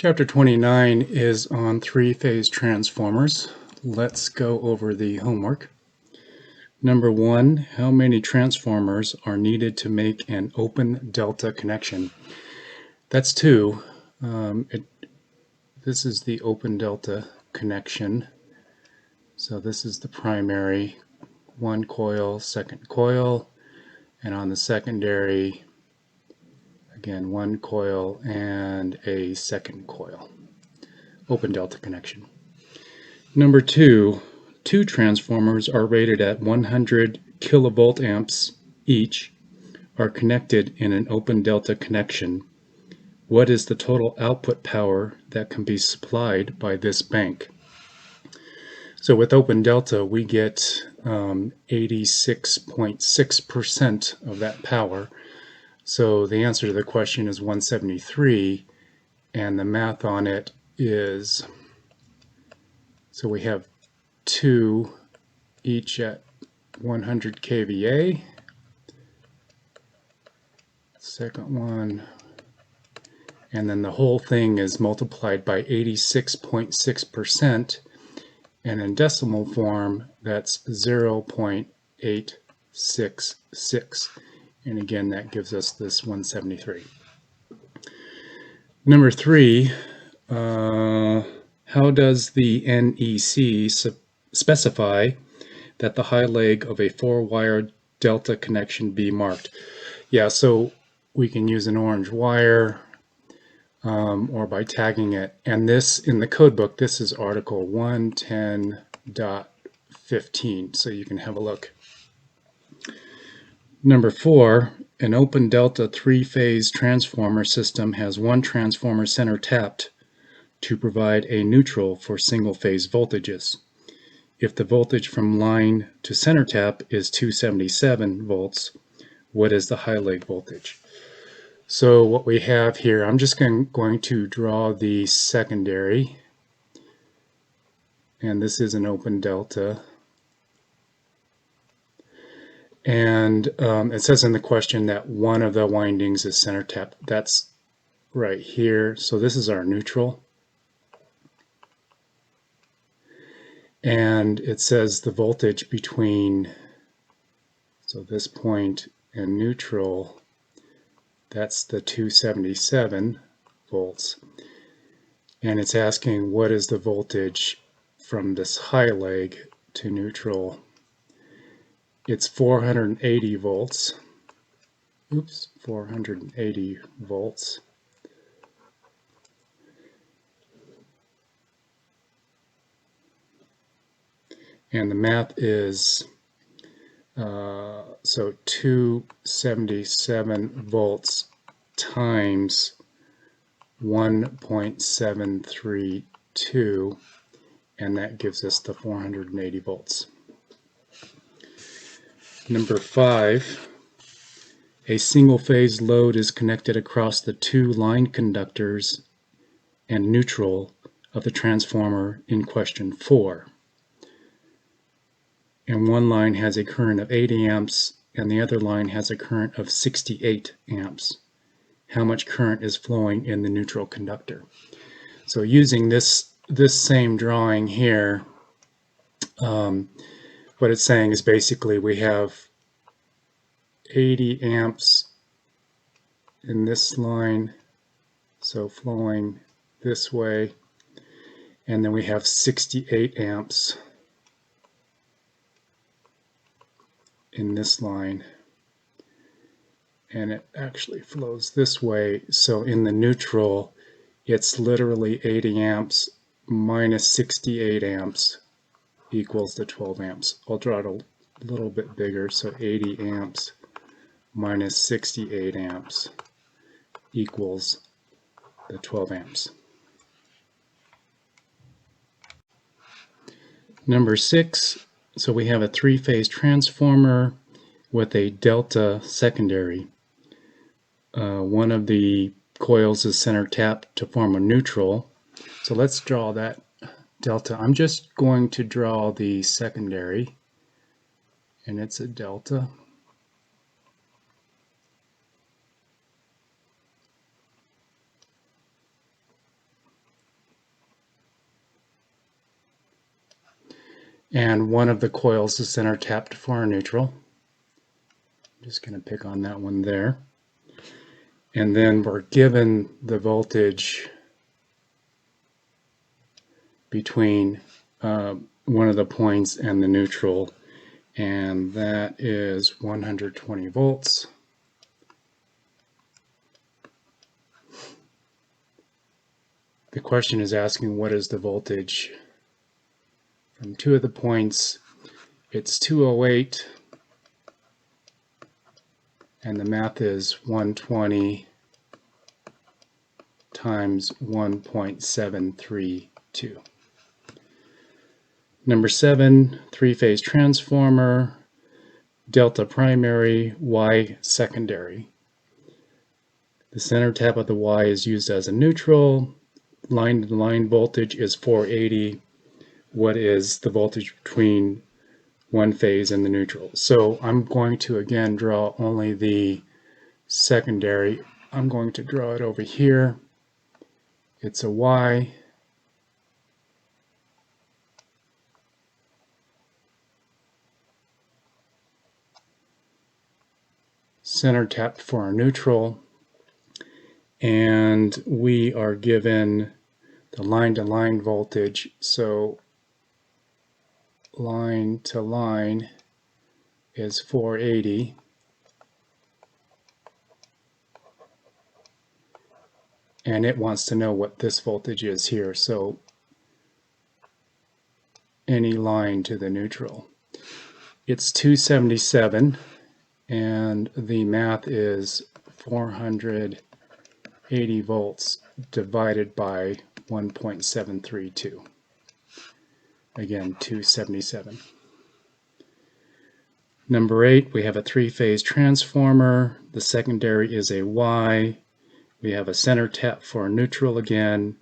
Chapter 29 is on three-phase transformers. Let's go over the homework. Number 1, how many transformers are needed to make an open delta connection? That's 2. This is the open delta connection. So this is the primary, one coil, second coil, and on the secondary, again, one coil and a second coil. Open delta connection. Number 2, two transformers are rated at 100 kilovolt amps each, are connected in an open delta connection. What is the total output power that can be supplied by this bank? So with open delta, we get 86.6% of that power. So the answer to the question is 173, and the math on it is, so we have 2 each at 100 kVA. Second one, and then the whole thing is multiplied by 86.6%, and in decimal form that's 0.866, and again that gives us this 173. Number 3, how does the NEC specify that the high leg of a 4-wire delta connection be marked? Yeah, so we can use an orange wire or by tagging it. And this, in the code book, this is article 110.15, so you can have a look. Number 4, an open delta 3-phase transformer system has one transformer center tapped to provide a neutral for single-phase voltages. If the voltage from line to center tap is 277 volts, what is the high leg voltage? So what we have here, I'm just going to draw the secondary, and this is an open delta. And it says in the question that one of the windings is center tap. That's right here. So this is our neutral. And it says the voltage between, so this point and neutral, that's the 277 volts. And it's asking what is the voltage from this high leg to neutral. It's 480 volts. Oops, 480 volts. And the math is so 277 volts times 1.732, and that gives us the 480 volts. Number 5, a single-phase load is connected across the 2 line conductors and neutral of the transformer in question 4. And one line has a current of 8 amps and the other line has a current of 68 amps. How much current is flowing in the neutral conductor? So using this same drawing here, what it's saying is basically we have 80 amps in this line, so flowing this way, and then we have 68 amps in this line, and it actually flows this way. So in the neutral, it's literally 80 amps minus 68 amps equals the 12 amps. I'll draw it a little bit bigger, so 80 amps minus 68 amps equals the 12 amps. Number 6, so we have a 3-phase transformer with a delta secondary. One of the coils is center tapped to form a neutral. So let's draw that delta. I'm just going to draw the secondary, and it's a delta. and one of the coils is center tapped for a neutral. I'm just going to pick on that one there. And then we're given the voltage between one of the points and the neutral, and that is 120 volts. The question is asking what is the voltage from two of the points. It's 208, and the math is 120 times 1.732. Number 7, three-phase transformer, delta primary, Y secondary. The center tap of the Y is used as a neutral. Line-to-line voltage is 480. What is the voltage between one phase and the neutral? So I'm going to again draw only the secondary. I'm going to draw it over here. It's a Y. Center tapped for our neutral. And we are given the line-to-line voltage. So line to line is 480. And it wants to know what this voltage is here. So any line to the neutral. It's 277, and the math is 480 volts divided by 1.732. Again, 277. Number 8, we have a three-phase transformer. The secondary is a Y. We have a center tap for a neutral again.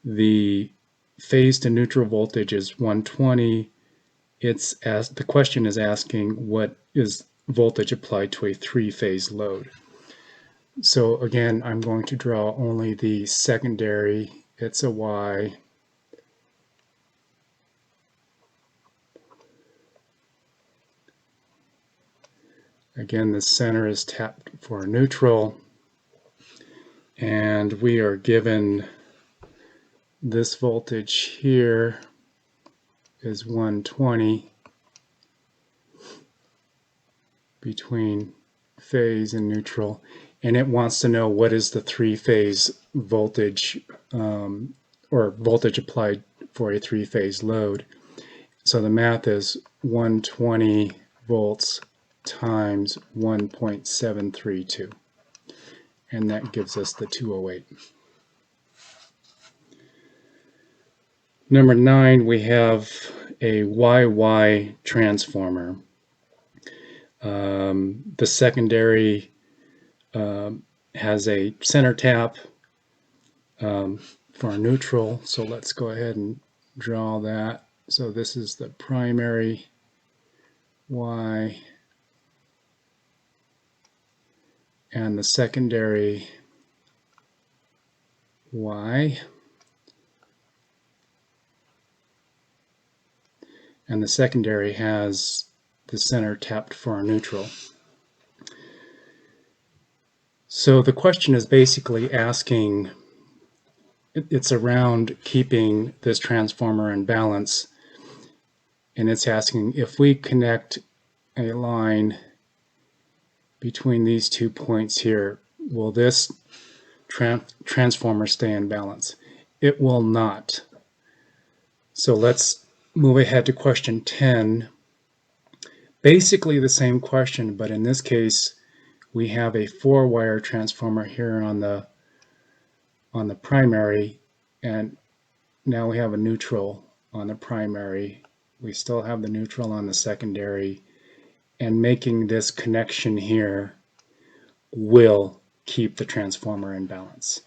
The phase to neutral voltage is 120. The question is asking what is voltage applied to a three-phase load. So again, I'm going to draw only the secondary. It's a Y. Again, the center is tapped for a neutral. And we are given this voltage here is 120 between phase and neutral, and it wants to know what is the three-phase voltage or voltage applied for a three-phase load. So the math is 120 volts times 1.732, and that gives us the 208. Number 9, we have a YY transformer. The secondary has a center tap for a neutral, so let's go ahead and draw that. So this is the primary Y and the secondary Y. And the secondary has the center tapped for a neutral. So the question is basically asking, it's around keeping this transformer in balance, and it's asking if we connect a line between these 2 points here, will this transformer stay in balance? It will not. So let's move ahead to question 10. Basically the same question, but in this case we have a 4-wire transformer here on the primary, and now we have a neutral on the primary. We still have the neutral on the secondary, and making this connection here will keep the transformer in balance.